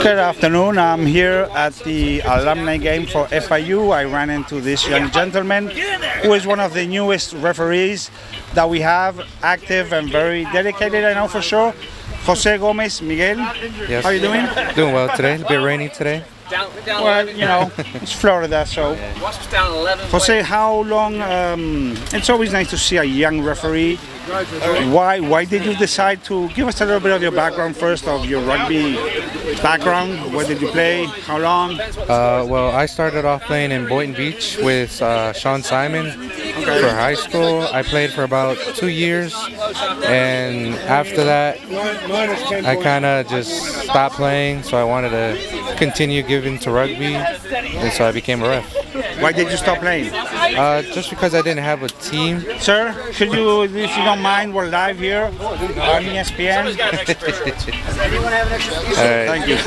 Good afternoon. I'm here at the alumni game for FIU. I ran into this young gentleman who is one of the newest referees that we have, active and very dedicated, I know for sure. José Gómez-Miguel. Yes. How are you doing? Doing well today. A bit rainy today. Well, you know, it's Florida, so. José, how long? It's always nice to see a young referee. Why did you decide to give us a little bit of your background first, of your rugby background? Where did you play? How long? Well, I started off playing in Boynton Beach with Sean Simon for high school. I played for about 2 years, and after that, I kind of just stopped playing. So I wanted to continue giving to rugby, and so I became a ref. Why did you stop playing? Just because I didn't have a team. Sir, could you, if you don't mind, we're live here on ESPN. Alright. Thank you.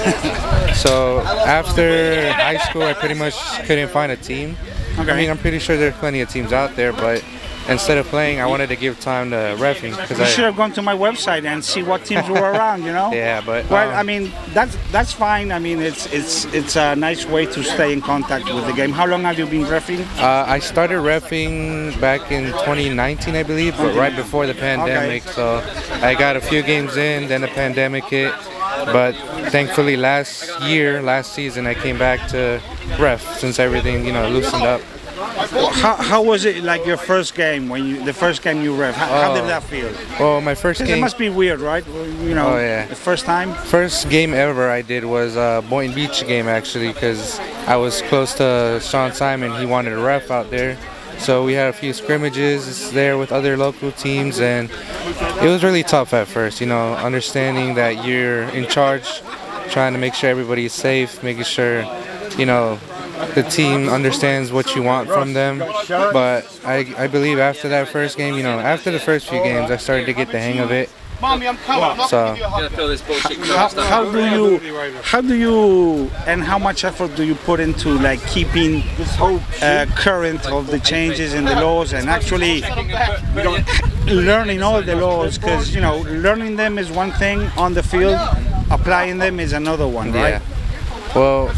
So after high school, I pretty much couldn't find a team. Okay. I mean, I'm pretty sure there's plenty of teams out there, but instead of playing, I wanted to give time to reffing. You should have gone to my website and see what teams were around, you know? Yeah, but well, I mean, that's fine. I mean, it's a nice way to stay in contact with the game. How long have you been reffing? I started reffing back in 2019, I believe, but right before the pandemic. Okay. So I got a few games in, then the pandemic hit. But thankfully, last season, I came back to ref since everything, loosened up. How was it like your first game the first game you ref? How did that feel? Well, my first game. It must be weird, right? Oh yeah. The first time. First game ever I did was a Boynton Beach game actually, because I was close to Sean Simon. He wanted a ref out there, so we had a few scrimmages there with other local teams, and it was really tough at first. Understanding that you're in charge, trying to make sure everybody's safe, making sure, the team understands what you want from them. But I believe after that first game, after the first few games, I started to get the hang of it. So how do you and how much effort do you put into like keeping current of the changes in the laws and actually learning all the laws? Because learning them is one thing on the field, applying them is another one, right? Yeah. Well,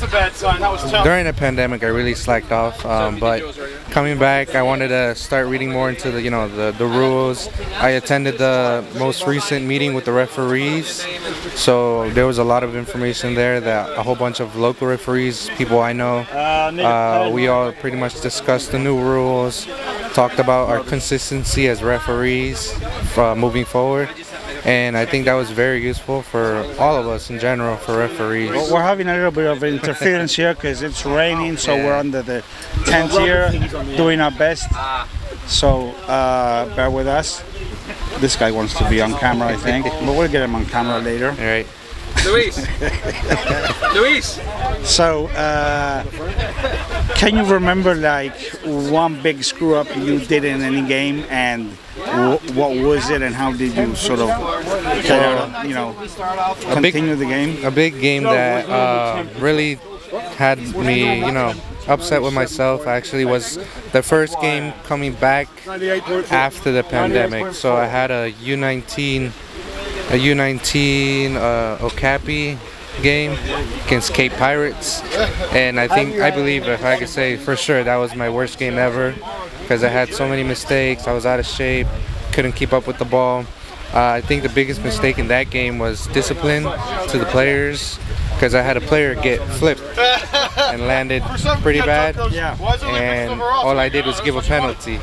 during the pandemic, I really slacked off, but coming back, I wanted to start reading more into the rules. I attended the most recent meeting with the referees, so there was a lot of information there that a whole bunch of local referees, people I know, we all pretty much discussed the new rules, talked about our consistency as referees moving forward. And I think that was very useful for all of us in general, for referees. Well, we're having a little bit of interference here because it's raining, so we're under the tent here doing our best. So bear with us. This guy wants to be on camera, I think, but we'll get him on camera later. All right. Luis! So, can you remember like one big screw up you did in any game, and what was it, and how did you sort of continue the game? A big game that really had me, upset with myself actually was the first game coming back after the pandemic. So I had a U19 Okapi game against Cape Pirates, and I believe if I could say for sure that was my worst game ever, because I had so many mistakes. I was out of shape, couldn't keep up with the ball. I think the biggest mistake in that game was discipline to the players, because I had a player get flipped and landed pretty bad, and all I did was give a penalty.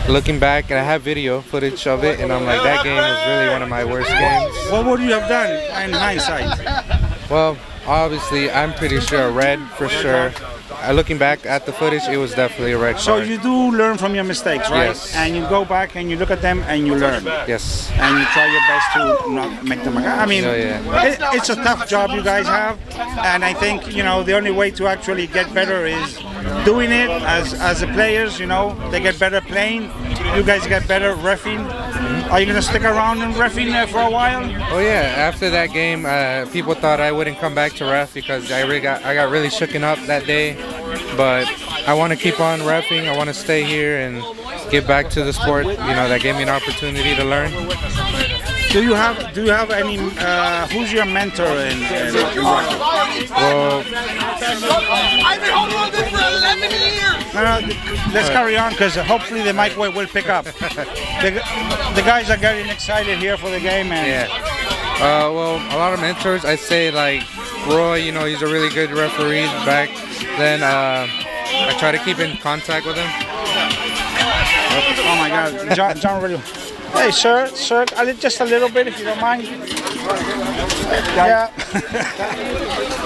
Looking back, and I have video footage of it, and I'm like, that game was really one of my worst games. What would you have done in hindsight? Well, obviously, I'm pretty sure a red for sure. Looking back at the footage, it was definitely a red card. So you do learn from your mistakes, right? Yes. And you go back and you look at them and you learn. Yes. And you try your best to not make them. I mean, it's a tough job you guys have, and I think the only way to actually get better is doing it as the players. They get better playing. You guys get better reffing. Are you gonna stick around in reffing for a while? Oh yeah. After that game, people thought I wouldn't come back to ref because I got really shooken up that day. But I want to keep on reffing. I want to stay here and get back to the sport. That gave me an opportunity to learn. Do you have any? Who's your mentor in rugby? Well, I've been holding on this for 11 years. No, let's carry on because hopefully the mic will pick up. The guys are getting excited here for the game, and yeah. Well, a lot of mentors. I'd say like Roy. You know, he's a really good referee. Back then, I try to keep in contact with him. oh my God, John really. Hey, sir, just a little bit if you don't mind. Yeah.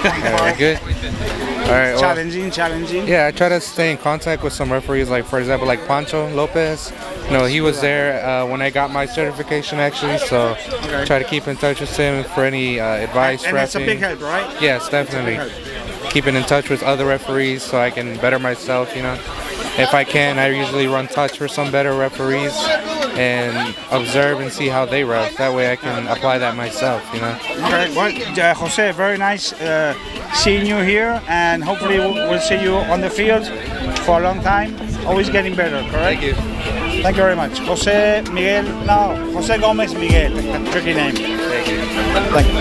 Yeah, good. All right. Well, challenging. yeah, I try to stay in contact with some referees, like for example, like Pancho Lopez. You know, he was there when I got my certification actually, so try to keep in touch with him for any advice. And it's a big help, right? Yes, definitely. Keeping in touch with other referees so I can better myself. You know, if I can, I usually run touch for some better referees and observe and see how they ref. That way I can apply that myself, you know. Okay, well, Jose, very nice seeing you here, and hopefully we'll see you on the field for a long time. Always getting better, correct? Thank you. Thank you very much. Jose Gómez-Miguel. Tricky name. Thank you. Thank you.